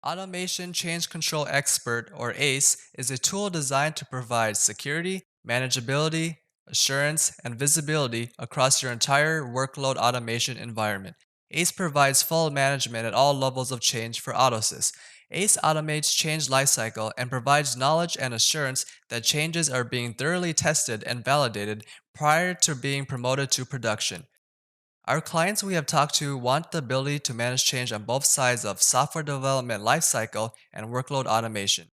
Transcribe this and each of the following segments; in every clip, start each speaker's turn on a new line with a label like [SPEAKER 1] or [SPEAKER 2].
[SPEAKER 1] Automation Change Control Expert, or ACE, is a tool designed to provide security, manageability, assurance, and visibility across your entire workload automation environment. ACE provides full management at all levels of change for AutoSys. ACE automates change lifecycle and provides knowledge and assurance that changes are being thoroughly tested and validated prior to being promoted to production. Our clients we have talked to want the ability to manage change on both sides of software development lifecycle and workload automation.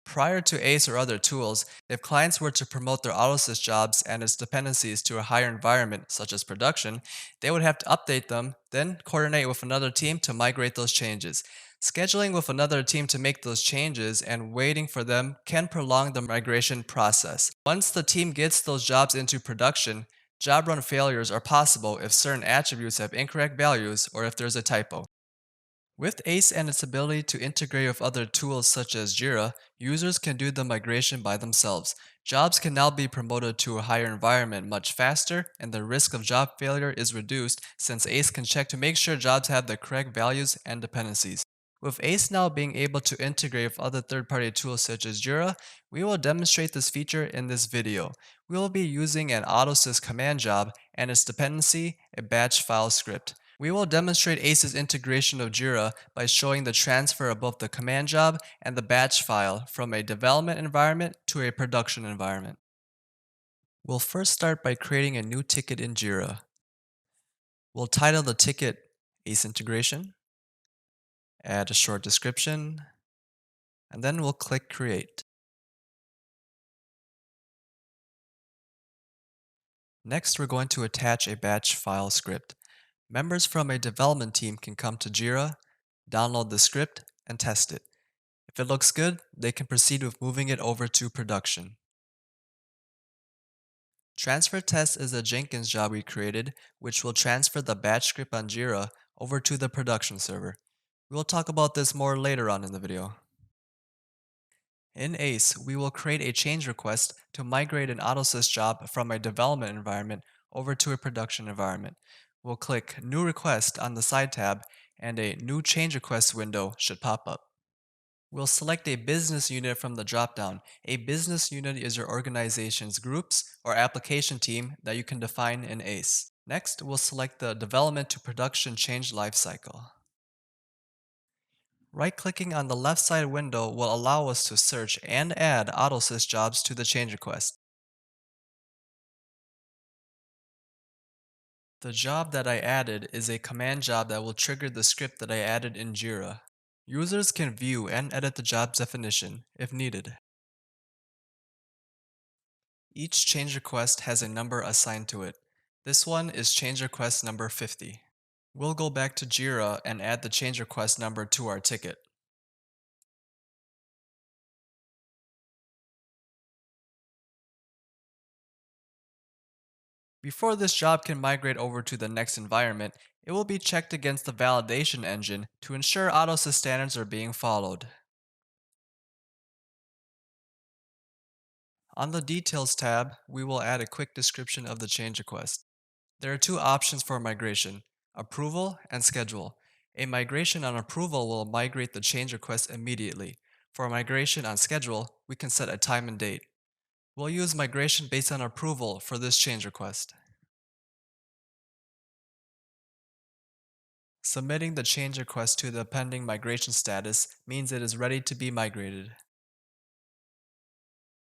[SPEAKER 1] Prior to ACE or other tools, if clients were to promote their AutoSys jobs and its dependencies to a higher environment, such as production, they would have to update them, then coordinate with another team to migrate those changes. Scheduling with another team to make those changes and waiting for them can prolong the migration process. Once the team gets those jobs into production, job run failures are possible if certain attributes have incorrect values or if there's a typo. With ACE and its ability to integrate with other tools such as JIRA, users can do the migration by themselves. Jobs can now be promoted to a higher environment much faster, and the risk of job failure is reduced since ACE can check to make sure jobs have the correct values and dependencies. With ACE now being able to integrate with other third-party tools such as JIRA, we will demonstrate this feature in this video. We will be using an AutoSys command job and its dependency, a batch file script. We will demonstrate ACE's integration of JIRA by showing the transfer of both the command job and the batch file from a development environment to a production environment. We'll first start by creating a new ticket in JIRA. We'll title the ticket ACE Integration, add a short description, and then we'll click Create. Next, we're going to attach a batch file script. Members from a development team can come to JIRA, download the script, and test it. If it looks good, they can proceed with moving it over to production. Transfer test is a Jenkins job we created, which will transfer the batch script on JIRA over to the production server. We will talk about this more later on in the video. In ACE, we will create a change request to migrate an AutoSys job from a development environment over to a production environment. We'll click New Request on the side tab, and a New Change Request window should pop up. We'll select a business unit from the dropdown. A business unit is your organization's groups or application team that you can define in ACE. Next, we'll select the Development to Production Change Lifecycle. Right-clicking on the left side window will allow us to search and add AutoSys jobs to the change request. The job that I added is a command job that will trigger the script that I added in JIRA. Users can view and edit the job's definition if needed. Each change request has a number assigned to it. This one is change request number 50. We'll go back to JIRA and add the change request number to our ticket. Before this job can migrate over to the next environment, it will be checked against the validation engine to ensure AutoSys standards are being followed. On the Details tab, we will add a quick description of the change request. There are two options for migration: Approval and Schedule. A migration on approval will migrate the change request immediately. For a migration on schedule, we can set a time and date. We'll use migration based on approval for this change request. Submitting the change request to the pending migration status means it is ready to be migrated.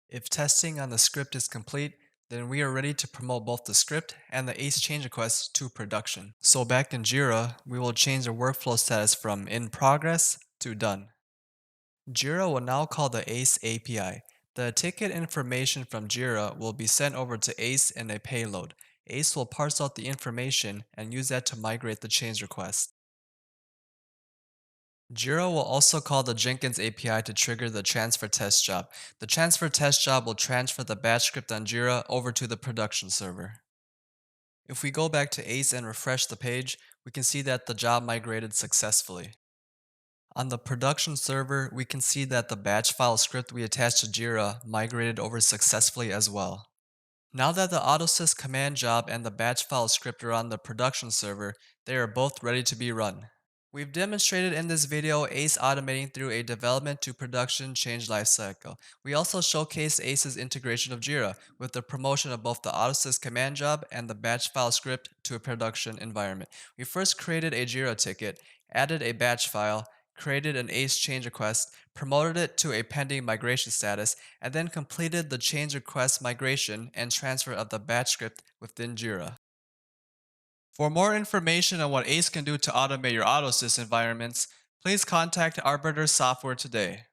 [SPEAKER 1] If testing on the script is complete, then we are ready to promote both the script and the ACE change request to production. So back in JIRA, we will change the workflow status from in progress to done. JIRA will now call the ACE API. The ticket information from JIRA will be sent over to ACE in a payload. ACE will parse out the information and use that to migrate the change request. JIRA will also call the Jenkins API to trigger the transfer test job. The transfer test job will transfer the batch script on JIRA over to the production server. If we go back to ACE and refresh the page, we can see that the job migrated successfully. On the production server, we can see that the batch file script we attached to JIRA migrated over successfully as well. Now that the AutoSys command job and the batch file script are on the production server, they are both ready to be run. We've demonstrated in this video ACE automating through a development to production change lifecycle. We also showcased ACE's integration of JIRA with the promotion of both the AutoSys command job and the batch file script to a production environment. We first created a JIRA ticket, added a batch file, created an ACE change request, promoted it to a pending migration status, and then completed the change request migration and transfer of the batch script within JIRA. For more information on what ACE can do to automate your AutoSys environments, please contact Arbiter Software today.